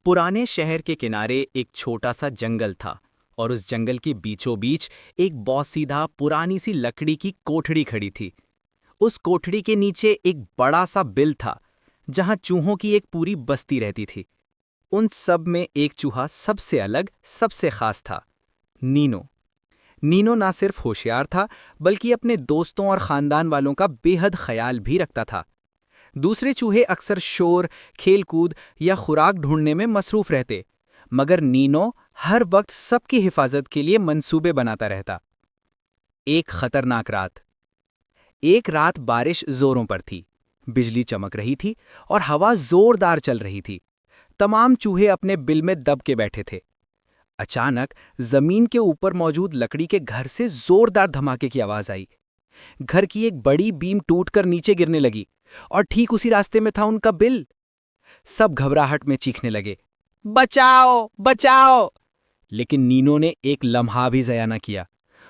पुराने शहर के किनारे एक छोटा सा जंगल था और उस जंगल के बीचों बीच एक बौसीधा पुरानी सी लकड़ी की कोठड़ी खड़ी थी। उस कोठड़ी के नीचे एक बड़ा सा बिल था जहां चूहों की एक पूरी बस्ती रहती थी। उन सब में एक चूहा सबसे अलग, सबसे खास था, नीनो। नीनो ना सिर्फ होशियार था बल्कि अपने दोस्तों और खानदान वालों का बेहद ख्याल भी रखता था। दूसरे चूहे अक्सर शोर, खेलकूद या खुराक ढूंढने में मसरूफ रहते, मगर नीनो हर वक्त सबकी हिफाजत के लिए मंसूबे बनाता रहता। एक खतरनाक रात। एक रात बारिश जोरों पर थी, बिजली चमक रही थी और हवा जोरदार चल रही थी। तमाम चूहे अपने बिल में दब के बैठे थे। अचानक जमीन के ऊपर मौजूद लकड़ी के घर से जोरदार धमाके की आवाज आई। घर की एक बड़ी बीम टूटकर नीचे गिरने लगी और ठीक उसी रास्ते में था उनका बिल। सब घबराहट में चीखने लगे, बचाओ बचाओ! लेकिन नीनो ने एक लम्हा भी ज़या न किया।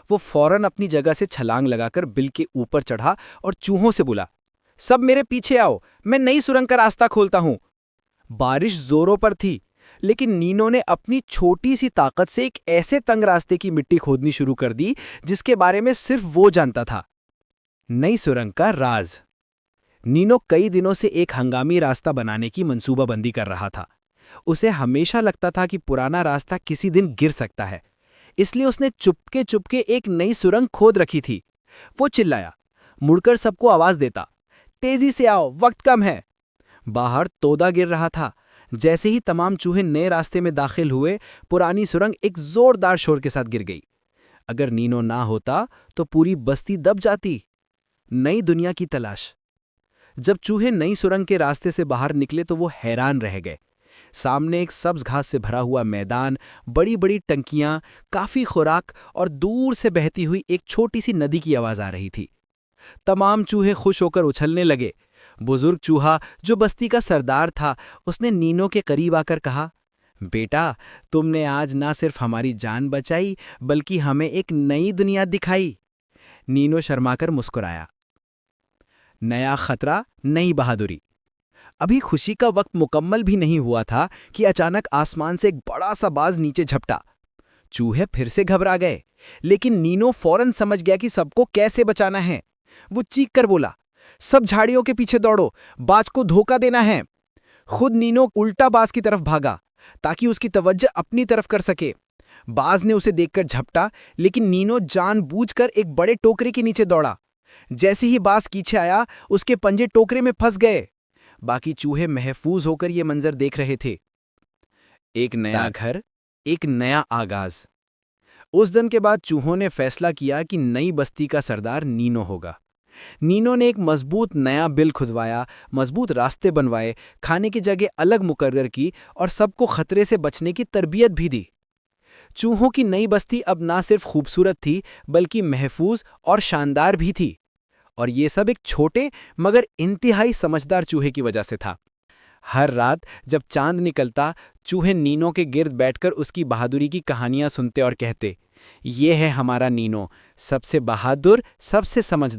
वो फौरन अपनी जगह से छलांग लगाकर बिल के ऊपर चढ़ा और चूहों से बोला, सब मेरे पीछे आओ, मैं नई सुरंग का रास्ता खोलता हूं। बारिश जोरों पर थी, लेकिन नीनो ने अपनी छोटी सी ताकत से एक ऐसे तंग रास्ते की मिट्टी खोदनी शुरू कर दी जिसके बारे में सिर्फ वो जानता था। नई सुरंग का राज। नीनो कई दिनों से एक हंगामी रास्ता बनाने की मंसूबाबंदी कर रहा था। उसे हमेशा लगता था कि पुराना रास्ता किसी दिन गिर सकता है, इसलिए उसने चुपके चुपके एक नई सुरंग खोद रखी थी। वो चिल्लाया, मुड़कर सबको आवाज देता, तेजी से आओ, वक्त कम है। बाहर तोदा गिर रहा था। जैसे ही तमाम चूहे नए रास्ते में दाखिल हुए, पुरानी सुरंग एक जोरदार शोर के साथ गिर गई। अगर नीनो ना होता तो पूरी बस्ती दब जाती। नई दुनिया की तलाश। जब चूहे नई सुरंग के रास्ते से बाहर निकले तो वो हैरान रह गए। सामने एक सब्ज घास से भरा हुआ मैदान, बड़ी बड़ी टंकियां, काफी खुराक और दूर से बहती हुई एक छोटी सी नदी की आवाज आ रही थी। तमाम चूहे खुश होकर उछलने लगे। बुजुर्ग चूहा, जो बस्ती का सरदार था, उसने नीनो के करीब आकर कहा, बेटा, तुमने आज ना सिर्फ हमारी जान बचाई बल्कि हमें एक नई दुनिया दिखाई। नीनो शर्माकर मुस्कुराया। नया खतरा, नई बहादुरी। अभी खुशी का वक्त मुकम्मल भी नहीं हुआ था कि अचानक आसमान से एक बड़ा सा बाज नीचे झपटा। चूहे फिर से घबरा गए, लेकिन नीनो फौरन समझ गया कि सबको कैसे बचाना है। वो चीख कर बोला, सब झाड़ियों के पीछे दौड़ो, बाज को धोखा देना है। खुद नीनो उल्टा बाज की तरफ भागा ताकि उसकी तवज्जो अपनी तरफ कर सके। बाज ने उसे देखकर झपटा, लेकिन नीनो जानबूझकर एक बड़े टोकरे के नीचे दौड़ा। जैसे ही बाज पीछे आया, उसके पंजे टोकरे में फंस गए। बाकी चूहे महफूज होकर ये मंजर देख रहे थे। एक नया घर, एक नया आगाज। उस दिन के बाद चूहों ने फैसला किया कि नई बस्ती का सरदार नीनो होगा। नीनो ने एक मजबूत नया बिल खुदवाया, मजबूत रास्ते बनवाए, खाने की जगह अलग मुकर्रर की और सबको खतरे से बचने की तरबियत भी दी। चूहों की नई बस्ती अब ना सिर्फ खूबसूरत थी बल्कि महफूज और शानदार भी थी। और ये सब एक छोटे मगर इंतहाई समझदार चूहे की वजह से था। हर रात जब चांद निकलता, चूहे नीनो के गिर्द बैठकर उसकी बहादुरी की कहानियां सुनते और कहते, ये है हमारा नीनो, सबसे बहादुर, सबसे समझदार।